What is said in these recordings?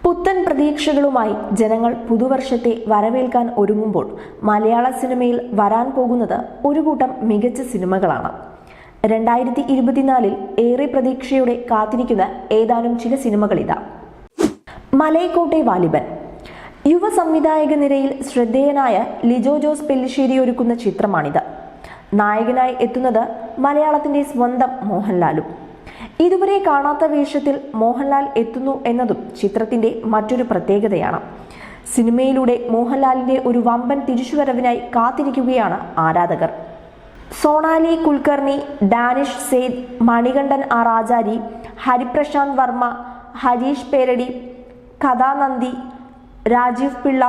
പുത്തൻ പ്രതീക്ഷകളുമായി ജനങ്ങൾ പുതുവർഷത്തെ വരവേൽക്കാൻ ഒരുങ്ങുമ്പോൾ മലയാള സിനിമയിൽ വരാൻ പോകുന്നത് ഒരു കൂട്ടം മികച്ച സിനിമകളാണ്. 2024 ഏറെ പ്രതീക്ഷയോടെ കാത്തിരിക്കുന്ന ഏതാനും ചില സിനിമകളിതാ. മലൈക്കോട്ടെ വാലിബൻ. യുവ സംവിധായക നിരയിൽ ശ്രദ്ധേയനായ ലിജോ ജോസ് പെല്ലിശ്ശേരി ഒരുക്കുന്ന ചിത്രമാണിത്. നായകനായി എത്തുന്നത് മലയാളത്തിന്റെ സ്വന്തം മോഹൻലാലും. ഇതുവരെ കാണാത്ത വേഷത്തിൽ മോഹൻലാൽ എത്തുന്നു എന്നതും ചിത്രത്തിന്റെ മറ്റൊരു പ്രത്യേകതയാണ്. സിനിമയിലൂടെ മോഹൻലാലിന്റെ ഒരു വമ്പൻ തിരിച്ചുവരവിനായി കാത്തിരിക്കുകയാണ് ആരാധകർ. സോണാലി കുൽക്കർണി, ഡാനിഷ് സെയ്ദ്, മണികണ്ഠൻ ആർ ആചാരി, ഹരിപ്രശാന്ത് വർമ്മ, ഹരീഷ് പേരടി, കഥാനന്ദി, രാജീവ് പിള്ള,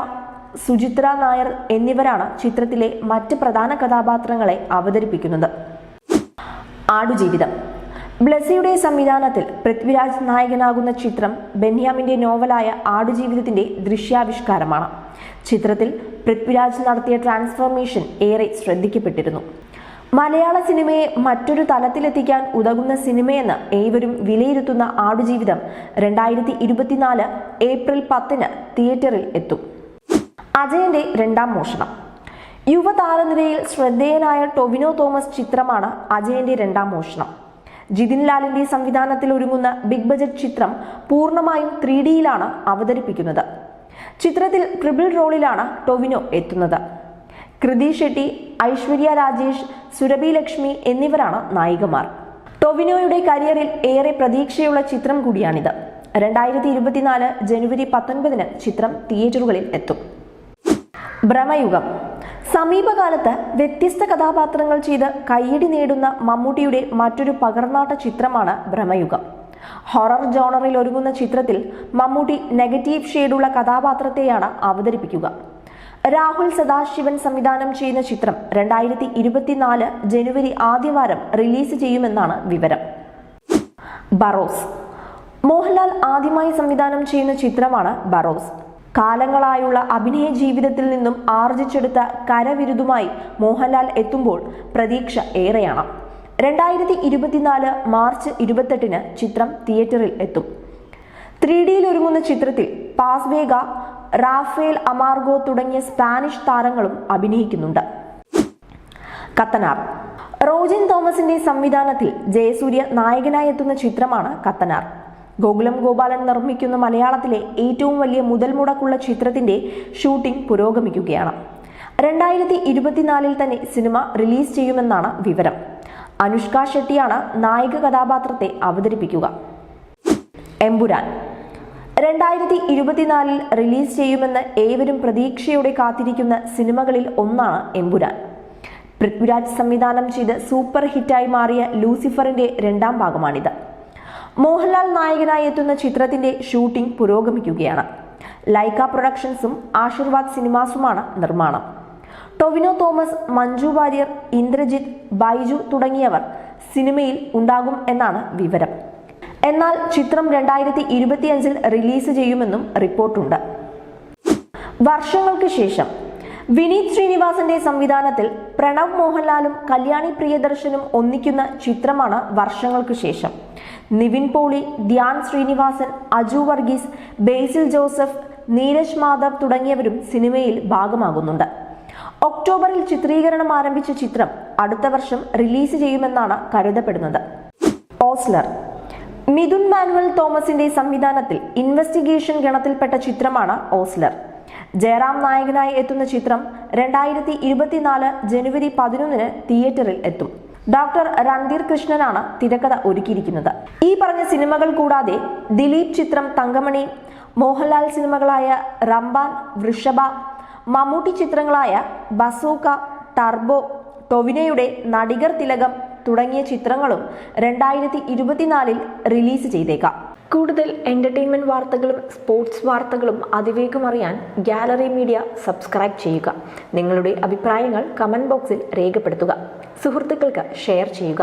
സുചിത്ര നായർ എന്നിവരാണ് ചിത്രത്തിലെ മറ്റ് പ്രധാന കഥാപാത്രങ്ങളെ അവതരിപ്പിക്കുന്നത്. ആടുജീവിതം. ബ്ലസ്സിയുടെ സംവിധാനത്തിൽ പൃഥ്വിരാജ് നായകനാകുന്ന ചിത്രം ബെന്യാമിന്റെ നോവലായ ആടുജീവിതത്തിന്റെ ദൃശ്യാവിഷ്കാരമാണ്. ചിത്രത്തിൽ പൃഥ്വിരാജ് നടത്തിയ ട്രാൻസ്ഫോർമേഷൻ ഏറെ ശ്രദ്ധിക്കപ്പെട്ടിരുന്നു. മലയാള സിനിമയെ മറ്റൊരു തലത്തിലെത്തിക്കാൻ ഉതകുന്ന സിനിമയെന്ന് ഏവരും വിലയിരുത്തുന്ന ആടുജീവിതം 2024 ഏപ്രിൽ 10 തിയേറ്ററിൽ എത്തും. അജയന്റെ രണ്ടാം മോഷണം. യുവതാരനിരയിൽ ശ്രദ്ധേയനായ ടൊവിനോ തോമസ് ചിത്രമാണ് അജയന്റെ രണ്ടാം മോഷണം. ജിതിൻ ലാലിന്റെ സംവിധാനത്തിൽ ഒരുങ്ങുന്ന ബിഗ് ബജറ്റ് ചിത്രം പൂർണ്ണമായും 3Dയിലാണ് അവതരിപ്പിക്കുന്നത്. ചിത്രത്തിൽ ട്രിപ്പിൾ റോളിലാണ് ടൊവിനോ എത്തുന്നത്. കൃതി ഷെട്ടി, ഐശ്വര്യ രാജേഷ്, സുരഭി ലക്ഷ്മി എന്നിവരാണ് നായികമാർ. ടൊവിനോയുടെ കരിയറിൽ ഏറെ പ്രതീക്ഷയുള്ള ചിത്രം കൂടിയാണിത്. 2024 ജനുവരി 19 ചിത്രം തിയേറ്ററുകളിൽ എത്തും. ഭ്രമയുഗം. സമീപകാലത്ത് വ്യത്യസ്ത കഥാപാത്രങ്ങൾ ചെയ്ത് കയ്യടി നേടുന്ന മമ്മൂട്ടിയുടെ മറ്റൊരു പകർന്നാട്ട ചിത്രമാണ് ഭ്രമയുഗം. ഹൊറർ ജോണറിൽ ഒരുങ്ങുന്ന ചിത്രത്തിൽ മമ്മൂട്ടി നെഗറ്റീവ് ഷെയ്ഡുള്ള കഥാപാത്രത്തെയാണ് അവതരിപ്പിക്കുക. രാഹുൽ സദാശിവൻ സംവിധാനം ചെയ്യുന്ന ചിത്രം 2024 ജനുവരി ആദ്യവാരം റിലീസ് ചെയ്യുമെന്നാണ് വിവരം. ബറോസ്. മോഹൻലാൽ ആദ്യമായി സംവിധാനം ചെയ്യുന്ന ചിത്രമാണ് ബറോസ്. കാലങ്ങളായുള്ള അഭിനയ ജീവിതത്തിൽ നിന്നും ആർജിച്ചെടുത്ത കരവിരുതുമായി മോഹൻലാൽ എത്തുമ്പോൾ പ്രതീക്ഷ ഏറെയാണ്. 2024 മാർച്ച് 28 ചിത്രം തിയേറ്ററിൽ എത്തും. 3Dയിൽ ഒരുങ്ങുന്ന ചിത്രത്തിൽ പാസ്വേഗ, റാഫേൽ അമാർഗോ തുടങ്ങിയ സ്പാനിഷ് താരങ്ങളും അഭിനയിക്കുന്നുണ്ട്. കത്തനാർ. റോജിൻ തോമസിന്റെ സംവിധാനത്തിൽ ജയസൂര്യ നായകനായി എത്തുന്ന ചിത്രമാണ് കത്തനാർ. ഗോകുലം ഗോപാലൻ നിർമ്മിക്കുന്ന മലയാളത്തിലെ ഏറ്റവും വലിയ മുതൽ മുടക്കുള്ള ചിത്രത്തിന്റെ ഷൂട്ടിംഗ് പുരോഗമിക്കുകയാണ്. 2024 തന്നെ സിനിമ റിലീസ് ചെയ്യുമെന്നാണ് വിവരം. അനുഷ്ക ഷെട്ടിയാണ് നായിക കഥാപാത്രത്തെ അവതരിപ്പിക്കുക. എമ്പുരാൻ. 2024 റിലീസ് ചെയ്യുമെന്ന് ഏവരും പ്രതീക്ഷയോടെ കാത്തിരിക്കുന്ന സിനിമകളിൽ ഒന്നാണ് എമ്പുരാൻ. പൃഥ്വിരാജ് സംവിധാനം ചെയ്ത് സൂപ്പർ ഹിറ്റായി മാറിയ ലൂസിഫറിന്റെ രണ്ടാം ഭാഗമാണിത്. മോഹൻലാൽ നായകനായി എത്തുന്ന ചിത്രത്തിന്റെ ഷൂട്ടിംഗ് പുരോഗമിക്കുകയാണ്. ലൈക്ക പ്രൊഡക്ഷൻസും ആശീർവാദ് സിനിമാസുമാണ് നിർമ്മാണം. ടൊവിനോ തോമസ്, മഞ്ജു വാര്യർ, ഇന്ദ്രജിത്ത്, ബൈജു തുടങ്ങിയവർ സിനിമയിൽ ഉണ്ടാകും എന്നാണ് വിവരം. എന്നാൽ ചിത്രം 2025 റിലീസ് ചെയ്യുമെന്നും റിപ്പോർട്ടുണ്ട്. വർഷങ്ങൾക്ക് ശേഷം. വിനീത് ശ്രീനിവാസന്റെ സംവിധാനത്തിൽ പ്രണവ് മോഹൻലാലും കല്യാണി പ്രിയദർശനും ഒന്നിക്കുന്ന ചിത്രമാണ് വർഷങ്ങൾക്ക് ശേഷം. നിവിൻ പോളി, ധ്യാൻ ശ്രീനിവാസൻ, അജു വർഗീസ്, ബേസിൽ ജോസഫ്, നീരജ് മാധവ് തുടങ്ങിയവരും സിനിമയിൽ ഭാഗമാകുന്നുണ്ട്. ഒക്ടോബറിൽ ചിത്രീകരണം ആരംഭിച്ച ചിത്രം അടുത്ത വർഷം റിലീസ് ചെയ്യുമെന്നാണ് കരുതപ്പെടുന്നത്. ഓസ്ലർ. മിഥുൻ മാനുവൽ തോമസിന്റെ സംവിധാനത്തിൽ ഇൻവെസ്റ്റിഗേഷൻ ഗണത്തിൽപ്പെട്ട ചിത്രമാണ് ഓസ്ലർ. ജയറാം നായകനായി എത്തുന്ന ചിത്രം 2024 ജനുവരി 11 തിയേറ്ററിൽ എത്തും. ഡോക്ടർ രൺധീർ കൃഷ്ണനാണ് തിരക്കഥ ഒരുക്കിയിരിക്കുന്നത്. ഈ പറഞ്ഞ സിനിമകൾ കൂടാതെ ദിലീപ് ചിത്രം തങ്കമണി, മോഹൻലാൽ സിനിമകളായ റംബാൻ, വൃഷഭ, മമ്മൂട്ടി ചിത്രങ്ങളായ ബസൂക്ക, ടർബോ, ടൊവിനോയുടെ നടികർ തിലകം തുടങ്ങിയ ചിത്രങ്ങളും 2024 റിലീസ് ചെയ്തേക്കാം. കൂടുതൽ എന്റർടൈൻമെന്റ് വാർത്തകളും സ്പോർട്സ് വാർത്തകളും അതിവേഗം അറിയാൻ ഗാലറി മീഡിയ സബ്സ്ക്രൈബ് ചെയ്യുക. നിങ്ങളുടെ അഭിപ്രായങ്ങൾ കമന്റ് ബോക്സിൽ രേഖപ്പെടുത്തുക. സുഹൃത്തുക്കൾക്ക് ഷെയർ ചെയ്യുക.